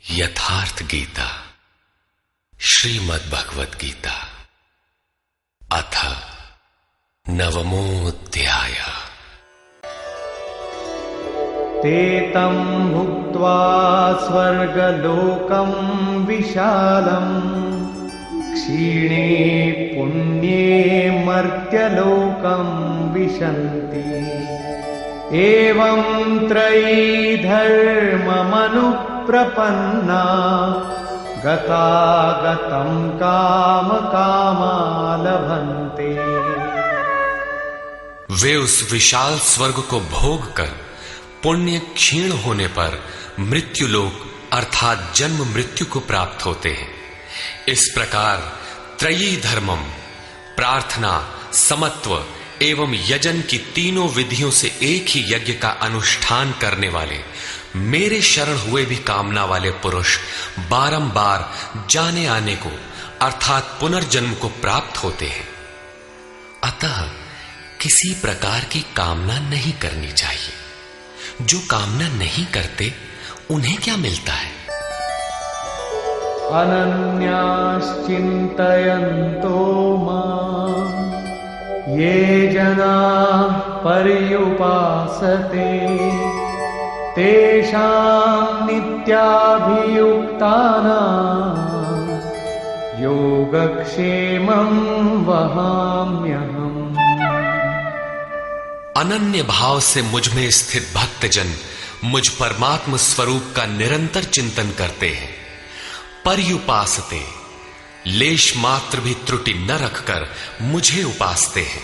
यथार्थ गीता श्रीमद् भगवद गीता अथ नवमोऽध्याय। ते तं भुक्त्वा स्वर्गलोकं विशालम् क्षीणे पुण्ये मर्त्यलोकं विशन्ति। एवं त्रयी धर्ममनुप्रपन्ना गतागतं काम कामा लभन्ते। वे उस विशाल स्वर्ग को भोग कर पुण्य क्षीण होने पर मृत्युलोक अर्थात जन्म मृत्यु को प्राप्त होते हैं। इस प्रकार त्रयी धर्मम प्रार्थना, समत्व एवं यजन की तीनों विधियों से एक ही यज्ञ का अनुष्ठान करने वाले मेरे शरण हुए भी कामना वाले पुरुष बारंबार जाने आने को अर्थात पुनर्जन्म को प्राप्त होते हैं। अतः किसी प्रकार की कामना नहीं करनी चाहिए। जो कामना नहीं करते उन्हें क्या मिलता है? अनन्याश्चिन्तयन्तो मां ये जनाः पर्युपासते तेषां नित्याभियुक्तानां योगक्षेमं वहाम्यहम्। अनन्य भाव से मुझ में स्थित भक्तजन मुझ परमात्म स्वरूप का निरंतर चिंतन करते हैं। पर्युपासते लेश मात्र भी त्रुटि न रखकर मुझे उपासते हैं।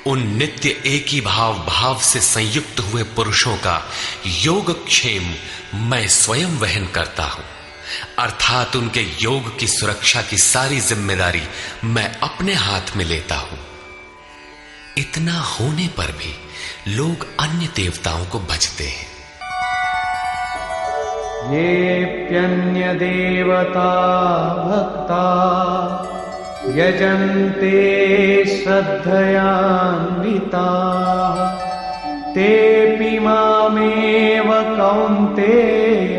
उन नित्य एक ही भाव से संयुक्त हुए पुरुषों का योगक्षेम मैं स्वयं वहन करता हूं, अर्थात उनके योग की सुरक्षा की सारी जिम्मेदारी मैं अपने हाथ में लेता हूं। इतना होने पर भी लोग अन्य देवताओं को भजते हैं। येऽप्यन्य देवता भक्ता यजन्ते श्रद्धयान्विता तेऽपि मामेव कौन्तेय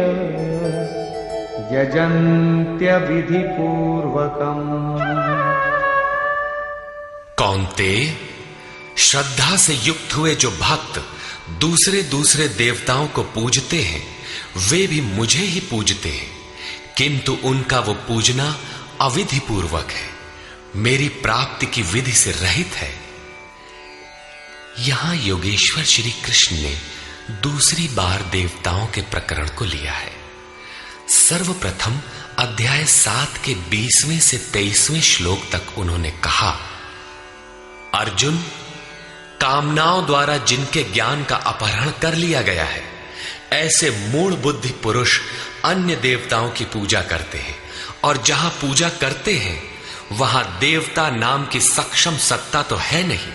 यजन्त्य विधिपूर्वकम्। कौन्तेय, श्रद्धा से युक्त हुए जो भक्त दूसरे दूसरे देवताओं को पूजते हैं वे भी मुझे ही पूजते हैं, किंतु उनका वो पूजना अविधि पूर्वक है, मेरी प्राप्ति की विधि से रहित है। यहां योगेश्वर श्री कृष्ण ने दूसरी बार देवताओं के प्रकरण को लिया है। सर्वप्रथम अध्याय 7 के 20वें से 23वें श्लोक तक उन्होंने कहा, अर्जुन, कामनाओं द्वारा जिनके ज्ञान का अपहरण कर लिया गया है ऐसे मूढ़ बुद्धि पुरुष अन्य देवताओं की पूजा करते हैं, और जहां पूजा करते हैं वहां देवता नाम की सक्षम सत्ता तो है नहीं,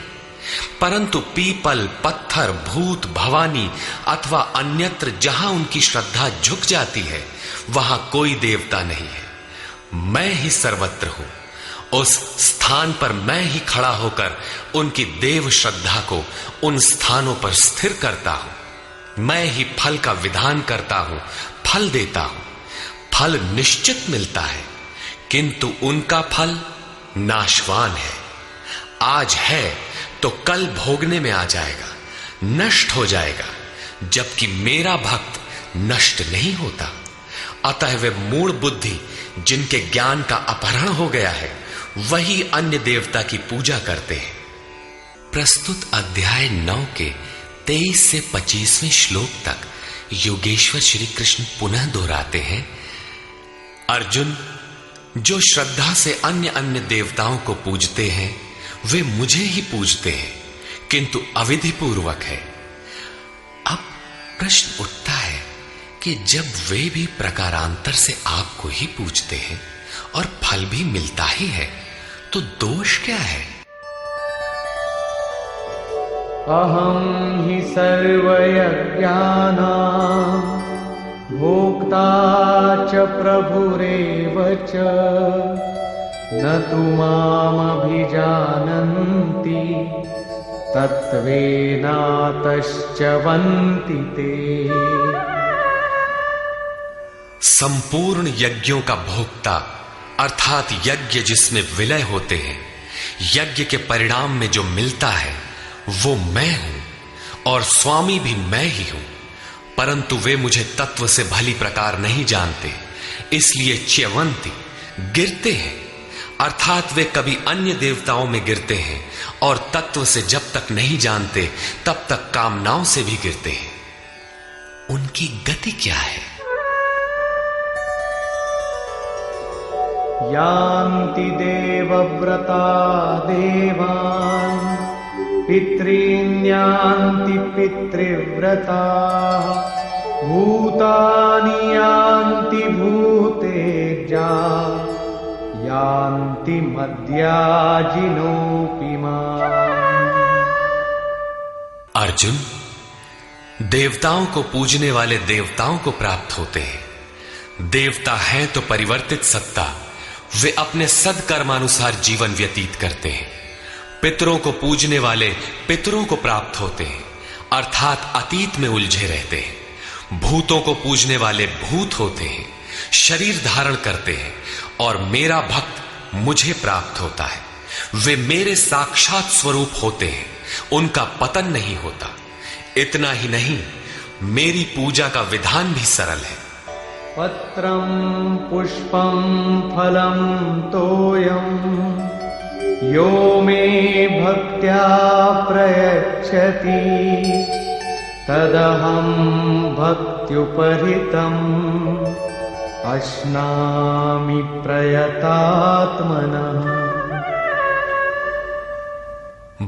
परंतु पीपल, पत्थर, भूत, भवानी अथवा अन्यत्र जहां उनकी श्रद्धा झुक जाती है वहां कोई देवता नहीं है। मैं ही सर्वत्र हूं। उस स्थान पर मैं ही खड़ा होकर उनकी देव श्रद्धा को उन स्थानों पर स्थिर करता हूं। मैं ही फल का विधान करता हूं, फल देता हूं। फल निश्चित मिलता है, किंतु उनका फल नाशवान है। आज है तो कल भोगने में आ जाएगा, नष्ट हो जाएगा, जबकि मेरा भक्त नष्ट नहीं होता। अतः वे मूढ़ बुद्धि जिनके ज्ञान का अपहरण हो गया है वही अन्य देवता की पूजा करते हैं। प्रस्तुत अध्याय 9 के 23 से 25वें श्लोक तक योगेश्वर श्री कृष्ण पुनः दोहराते हैं, अर्जुन, जो श्रद्धा से अन्य अन्य देवताओं को पूजते हैं वे मुझे ही पूजते हैं, किंतु अविधि पूर्वक है। अब प्रश्न उठता है कि जब वे भी प्रकारांतर से आपको ही पूजते हैं और फल भी मिलता ही है तो दोष क्या है? अहं हि सर्वयज्ञानां भोक्ता च प्रभुरेव च न तु मामभिजानन्ति तत्त्वेनातश्च वन्ति ते। संपूर्ण यज्ञों का भोक्ता अर्थात यज्ञ जिसमें विलय होते हैं, यज्ञ के परिणाम में जो मिलता है वो मैं हूं और स्वामी भी मैं ही हूं, परंतु वे मुझे तत्व से भली प्रकार नहीं जानते, इसलिए च्यवंती गिरते हैं, अर्थात वे कभी अन्य देवताओं में गिरते हैं और तत्व से जब तक नहीं जानते तब तक कामनाओं से भी गिरते हैं। उनकी गति क्या है? यान्ति देवव्रता देवान् पितॄन् यान्ति पितृव्रता भूतानि यान्ति भूतेजा यान्ति मद्याजिनोऽपि माम्। अर्जुन, देवताओं को पूजने वाले देवताओं को प्राप्त होते हैं। देवता हैं तो परिवर्तित सत्ता, वे अपने सदकर्मानुसार जीवन व्यतीत करते हैं। पितरों को पूजने वाले पितरों को प्राप्त होते हैं, अर्थात अतीत में उलझे रहते हैं। भूतों को पूजने वाले भूत होते हैं, शरीर धारण करते हैं, और मेरा भक्त मुझे प्राप्त होता है। वे मेरे साक्षात स्वरूप होते हैं, उनका पतन नहीं होता। इतना ही नहीं, मेरी पूजा का विधान भी सरल है। पत्रं पुष्पं फलं तोयं यो मे भक्त्या प्रयच्छति तदहं भक्त्युपहृतम् अश्नामि प्रयतात्मनः।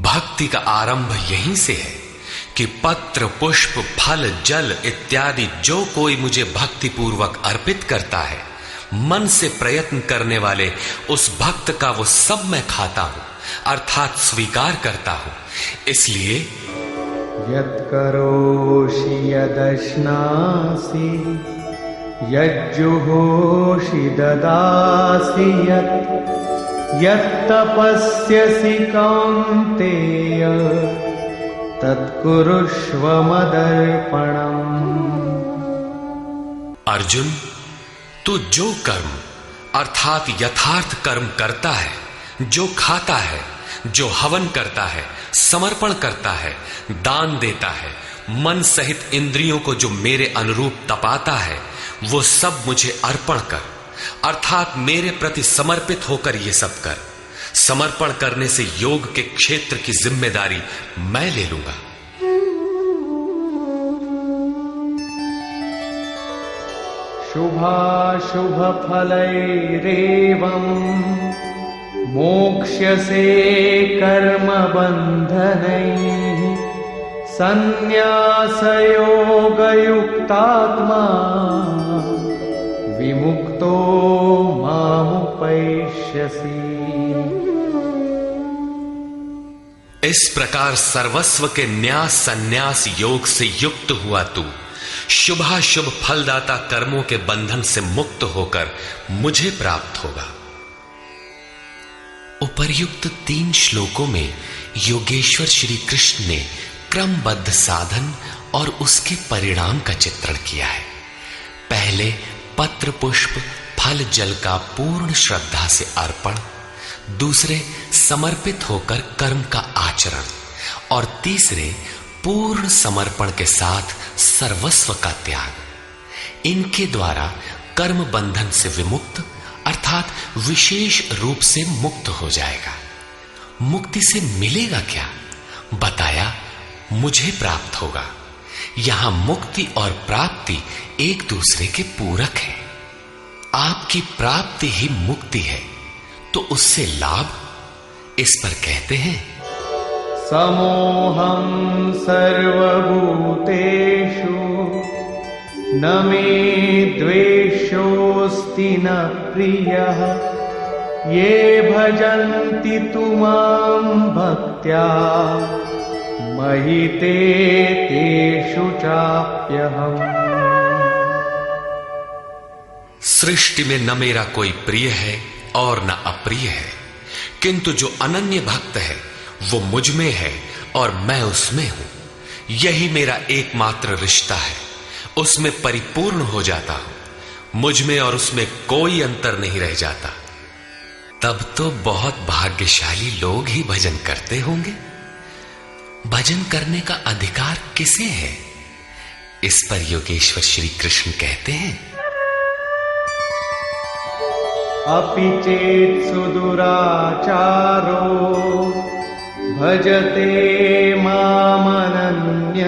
भक्ति का आरंभ यहीं से है कि पत्र, पुष्प, फल, जल इत्यादि जो कोई मुझे भक्ति पूर्वक अर्पित करता है, मन से प्रयत्न करने वाले उस भक्त का वो सब मैं खाता हूं, अर्थात स्वीकार करता हूं। इसलिए यत्करोषि यदश्नासि यज्जुहोषि ददासि यत्तपस्यसि कौन्तेय तत्कुरुष्व मदर्पणम्। अर्जुन, तू जो कर्म अर्थात यथार्थ कर्म करता है, जो खाता है, जो हवन करता है, समर्पण करता है, दान देता है, मन सहित इंद्रियों को जो मेरे अनुरूप तपाता है, वो सब मुझे अर्पण कर, अर्थात मेरे प्रति समर्पित होकर ये सब कर। समर्पण करने से योग के क्षेत्र की जिम्मेदारी मैं ले लूंगा। शुभाशुभ फलैरेवं मोक्ष्यसे कर्म बन्धनैः संन्यासयोगयुक्तात्मा विमुक्तो मामुपैष्यसि। इस प्रकार सर्वस्व के न्यास संन्यास योग से युक्त हुआ तू शुभाशुभ फलदाता कर्मों के बंधन से मुक्त होकर मुझे प्राप्त होगा। उपर्युक्त 3 श्लोकों में योगेश्वर श्री कृष्ण ने क्रमबद्ध साधन और उसके परिणाम का चित्रण किया है। पहले पत्र, पुष्प, फल, जल का पूर्ण श्रद्धा से अर्पण, दूसरे समर्पित होकर कर्म का आचरण, और तीसरे पूर्ण समर्पण के साथ सर्वस्व का त्याग। इनके द्वारा कर्म बंधन से विमुक्त अर्थात विशेष रूप से मुक्त हो जाएगा। मुक्ति से मिलेगा क्या? बताया, मुझे प्राप्त होगा। यहां मुक्ति और प्राप्ति एक दूसरे के पूरक हैं। आपकी प्राप्ति ही मुक्ति है, तो उससे लाभ? इस पर कहते हैं, समोहं सर्वभूतेषु न मे द्वेषोऽस्ति न प्रियः ये भजन्ति तु मां भक्त्या मयि ते तेषु चाप्यहम्। सृष्टि में न मेरा कोई प्रिय है और न अप्रिय है, किंतु जो अनन्य भक्त है वो मुझ में है और मैं उसमें हूं। यही मेरा एकमात्र रिश्ता है, उसमें परिपूर्ण हो जाता हूं। मुझ में और उसमें कोई अंतर नहीं रह जाता, तब तो बहुत भाग्यशाली लोग ही भजन करते होंगे। भजन करने का अधिकार किसे है? इस पर योगेश्वर श्री कृष्ण कहते हैं, अपि चेत् सुदुराचारो भजते मामनन्यभाक्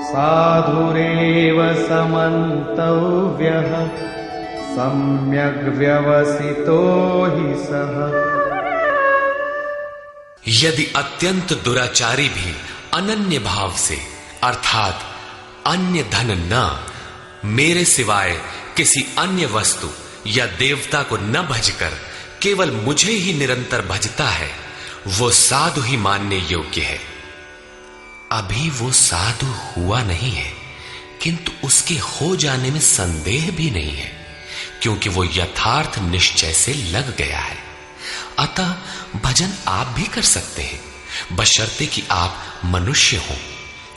साधुरेव समन्तव्यः सम्यग् व्यवसितो हि सः। यदि अत्यंत दुराचारी भी अनन्य भाव से अर्थात अन्य धन न, मेरे सिवाय किसी अन्य वस्तु या देवता को न भजकर केवल मुझे ही निरंतर भजता है, वो साधु ही मानने योग्य है। अभी वो साधु हुआ नहीं है, किंतु उसके हो जाने में संदेह भी नहीं है, क्योंकि वो यथार्थ निश्चय से लग गया है। अतः भजन आप भी कर सकते हैं, बशर्ते कि आप मनुष्य हो,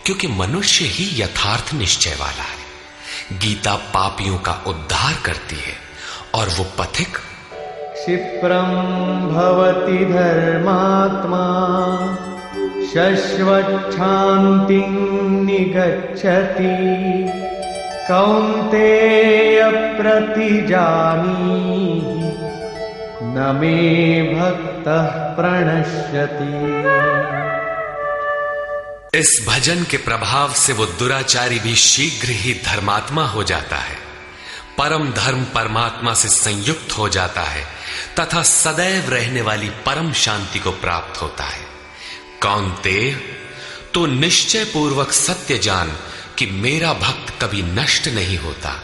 क्योंकि मनुष्य ही यथार्थ निश्चय वाला है। गीता पापियों का उद्धार करती है और वो पथिक क्षिप्रं भवति धर्मात्मा शश्वच्छान्तिं निगच्छति कौन्तेय प्रतिजानीहि न मे भक्तः प्रणश्यति। इस भजन के प्रभाव से वो दुराचारी भी शीघ्र ही धर्मात्मा हो जाता है, परम धर्म परमात्मा से संयुक्त हो जाता है तथा सदैव रहने वाली परम शांति को प्राप्त होता है। कौन्तेय, तो निश्चय पूर्वक सत्य जान कि मेरा भक्त कभी नष्ट नहीं होता।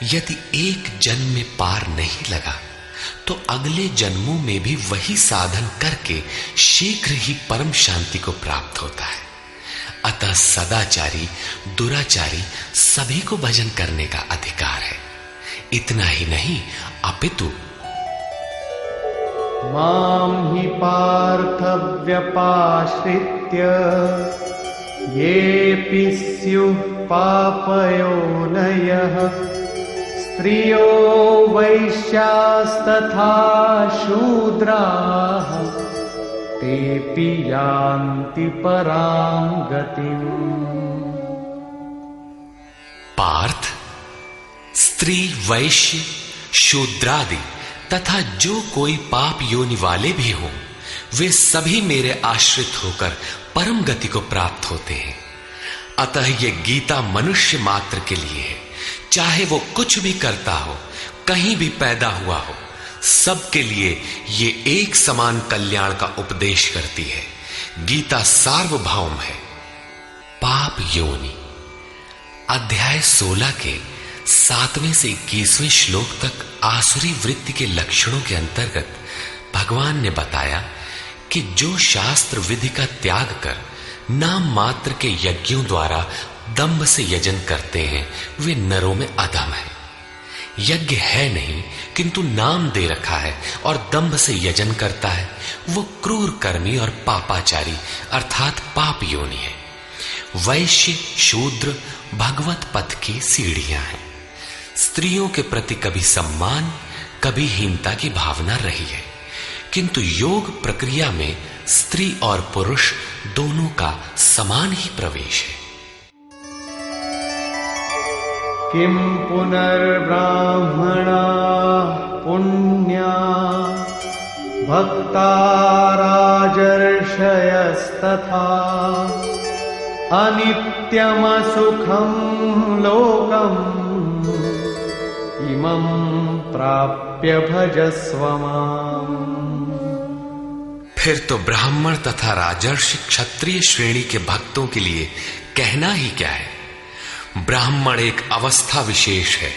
यदि एक जन्म में पार नहीं लगा तो अगले जन्मों में भी वही साधन करके शीघ्र ही परम शांति को प्राप्त होता है। अतः सदाचारी दुराचारी सभी को भजन करने का अधिकार है। इतना ही नहीं, अपितु मां हि पार्थ व्यपाश्रित्य येऽपि स्युः पापयोनयः स्त्रियो वैश्यास्तथा शूद्राः तेऽपि यान्ति परां गतिम्। पार्थ, स्त्री, वैश्य, शूद्रादि तथा जो कोई पाप योनि वाले भी हों, वे सभी मेरे आश्रित होकर परम गति को प्राप्त होते हैं। अतः ये गीता मनुष्य मात्र के लिए है, चाहे वो कुछ भी करता हो, कहीं भी पैदा हुआ हो, सबके लिए ये एक समान कल्याण का उपदेश करती है। गीता सार्वभौम है। पाप योनि, अध्याय 16 के 7वें से 21वें श्लोक तक आसुरी वृत्ति के लक्षणों के अंतर्गत भगवान ने बताया कि जो शास्त्र विधि का त्याग कर नाम मात्र के यज्ञों द्वारा दंभ से यजन करते हैं, वे नरों में अधम है। यज्ञ है नहीं किंतु नाम दे रखा है और दंभ से यजन करता है, वो क्रूर कर्मी और पापाचारी अर्थात पाप योनि है। वैश्य शूद्र भगवत पथ की सीढ़ियां हैं। स्त्रियों के प्रति कभी सम्मान कभी हीनता की भावना रही है, किंतु योग प्रक्रिया में स्त्री और पुरुष दोनों का समान ही प्रवेश है। किं पुनर्ब्राह्मणा पुण्या भक्ता राजर्षयस्तथा अनित्यमसुखं लोकम् इमं प्राप्य भजस्व माम्। फिर तो ब्राह्मण तथा राजर्षि क्षत्रिय श्रेणी के भक्तों के लिए कहना ही क्या है। ब्राह्मण एक अवस्था विशेष है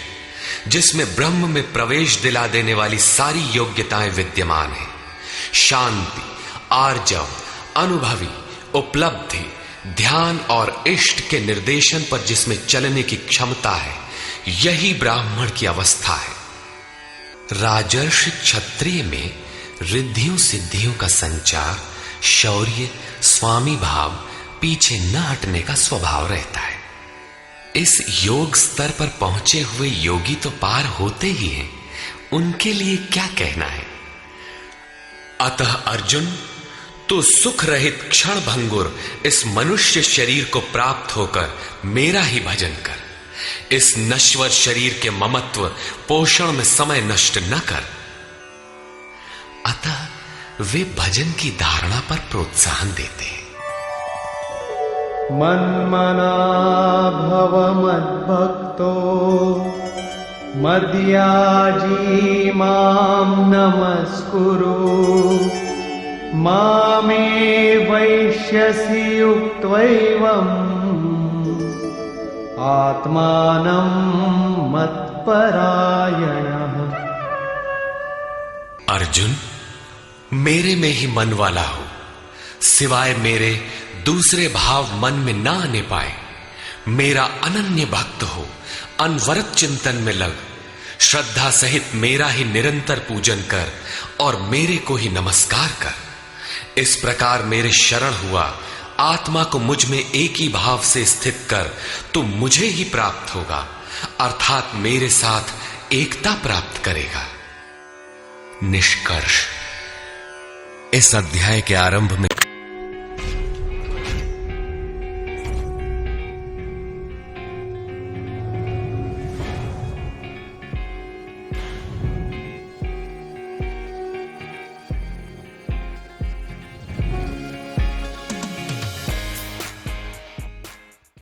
जिसमें ब्रह्म में प्रवेश दिला देने वाली सारी योग्यताएं विद्यमान हैं। शांति, आर्जव, अनुभवी, उपलब्धि, ध्यान और इष्ट के निर्देशन पर जिसमें चलने की क्षमता है, यही ब्राह्मण की अवस्था है। राजर्षि क्षत्रिय में रिद्धियों सिद्धियों का संचार, शौर्य, स्वामी भाव, पीछे न हटने का स्वभाव रहता है। इस योग स्तर पर पहुंचे हुए योगी तो पार होते ही हैं, उनके लिए क्या कहना है। अतः अर्जुन, तू सुख रहित क्षण भंगुर इस मनुष्य शरीर को प्राप्त होकर मेरा ही भजन कर। इस नश्वर शरीर के ममत्व पोषण में समय नष्ट न कर। अतः वे भजन की धारणा पर प्रोत्साहन देते हैं। मन्मना भव मद्भक्तो मद्याजी मां नमस्कुरु मामे वैश्यसि युक्त्वैवम् आत्मानं मत्परायणः। अर्जुन, मेरे में ही मन वाला हो, सिवाय मेरे दूसरे भाव मन में ना आने पाए। मेरा अनन्य भक्त हो, अनवरत चिंतन में लग, श्रद्धा सहित मेरा ही निरंतर पूजन कर और मेरे को ही नमस्कार कर। इस प्रकार मेरे शरण हुआ, आत्मा को मुझ में एक ही भाव से स्थित कर, तो मुझे ही प्राप्त होगा, अर्थात मेरे साथ एकता प्राप्त करेगा। निष्कर्ष, इस अध्याय के आरंभ में